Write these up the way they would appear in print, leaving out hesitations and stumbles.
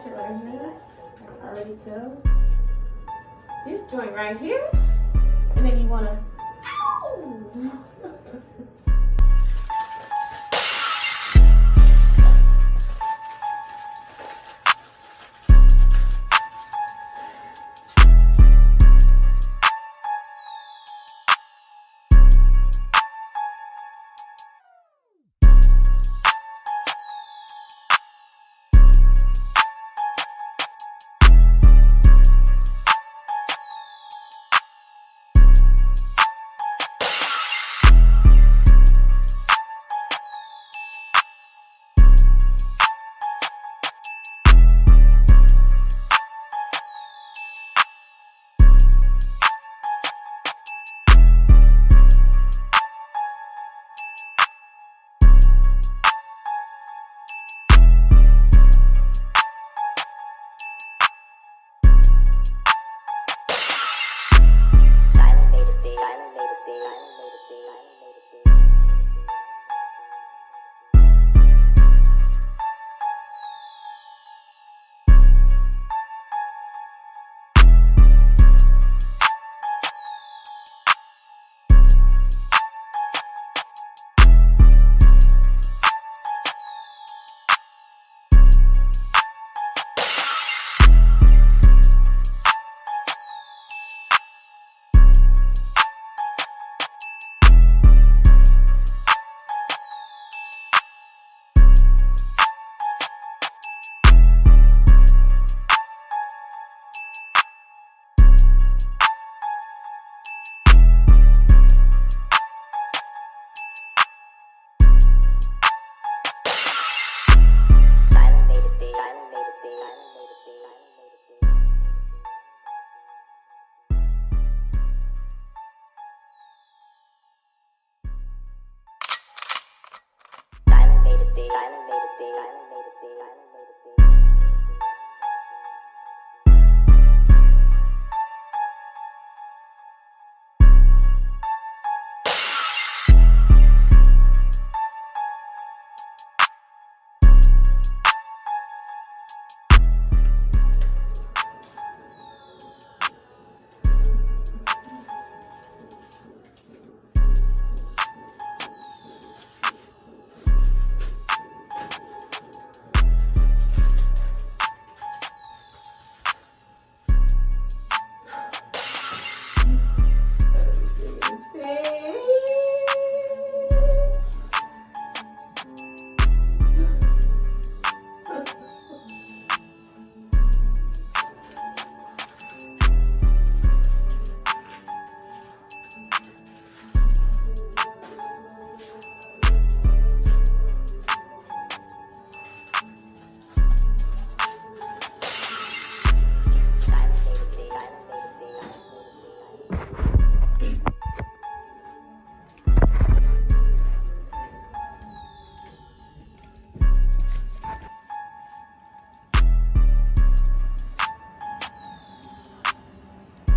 it right here. I can already tell. This joint right here. And then you wanna, ow!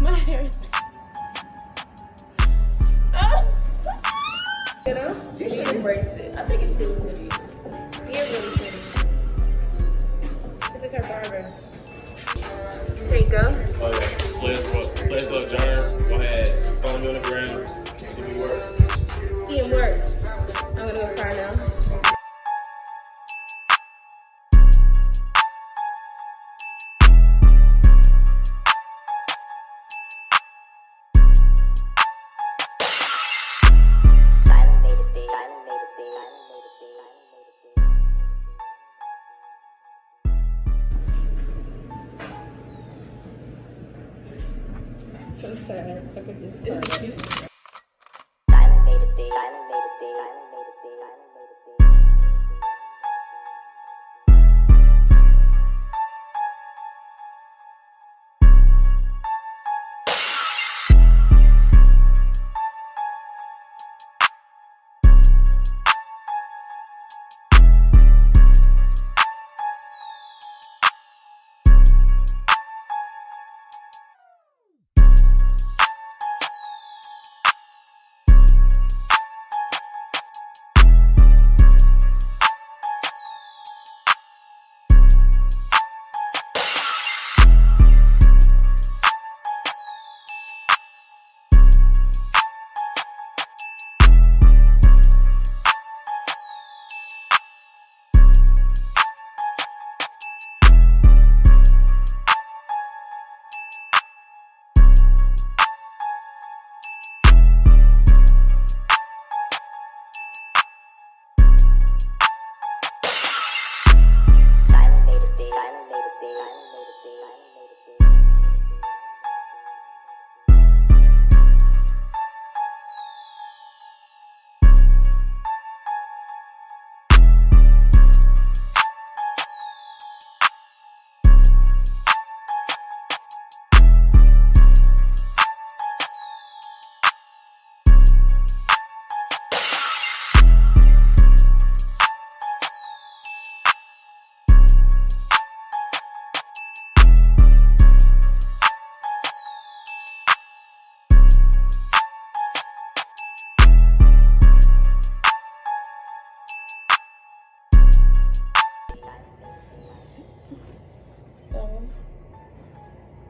My hair is... You know? You should embrace it. I think it's really pretty. You're really pretty. This is her barber. There you go. Oh yeah. Players love John. Go ahead. Follow me on the ground. See me work. See him work. I'm gonna go cry now. So sad. Look at this part.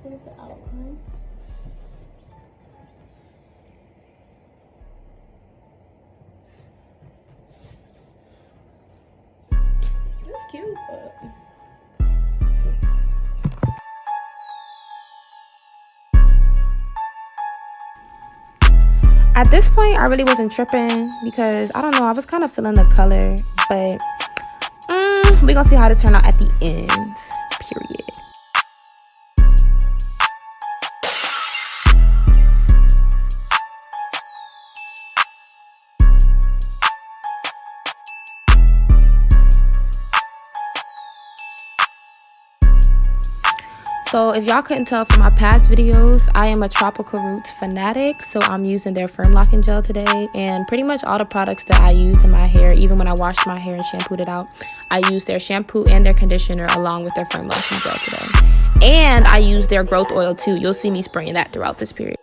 Here's the outcome. It's cute, but at this point, I really wasn't tripping because I don't know, I was kind of feeling the color, but we're gonna see how this turned out at the end, period. So if y'all couldn't tell from my past videos, I am a Tropical Roots fanatic. So I'm using their firm locking gel today, and pretty much all the products that I used in my hair, even when I washed my hair and shampooed it out, I used their shampoo and their conditioner along with their firm locking gel today. And I used their growth oil too. You'll see me spraying that throughout this period.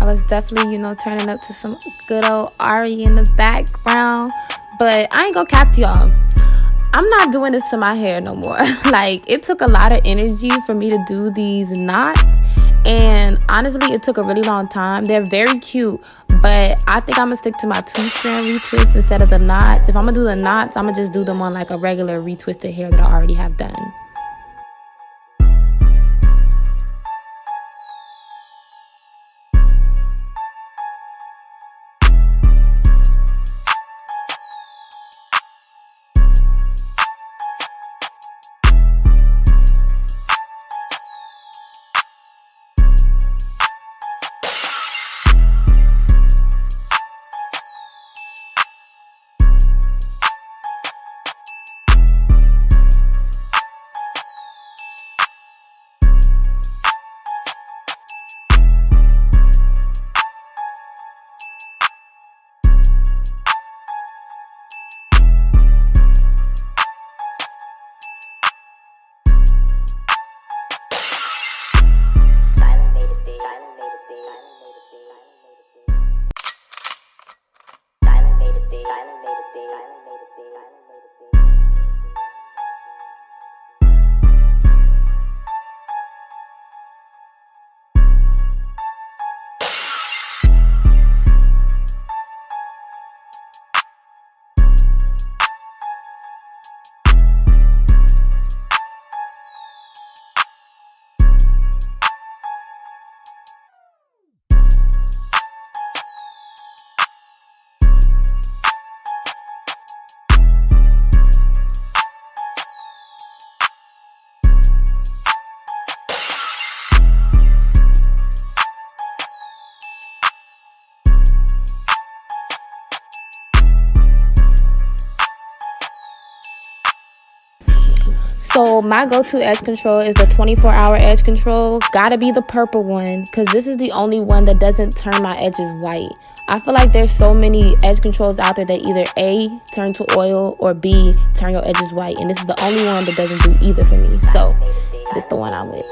I was definitely, turning up to some good old Ari in the background. But I ain't gonna cap to y'all. I'm not doing this to my hair no more. Like, it took a lot of energy for me to do these knots. And honestly, it took a really long time. They're very cute, but I think I'm gonna stick to my 2-strand retwist instead of the knots. If I'm gonna do the knots, I'm gonna just do them on like a regular retwisted hair that I already have done. So my go-to edge control is the 24-hour edge control. Gotta be the purple one, because this is the only one that doesn't turn my edges white. I feel like there's so many edge controls out there that either A, turn to oil, or B, turn your edges white. And this is the only one that doesn't do either for me. So this is the one I'm with.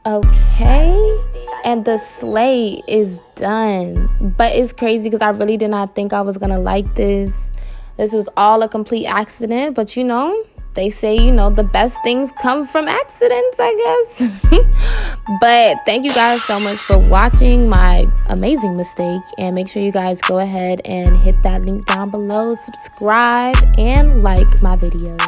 Okay, and the slate is done. But it's crazy because I really did not think I was gonna like this. This was all a complete accident, but they say, the best things come from accidents, I guess. But thank you guys so much for watching my amazing mistake, and make sure you guys go ahead and hit that link down below, subscribe, and like my videos.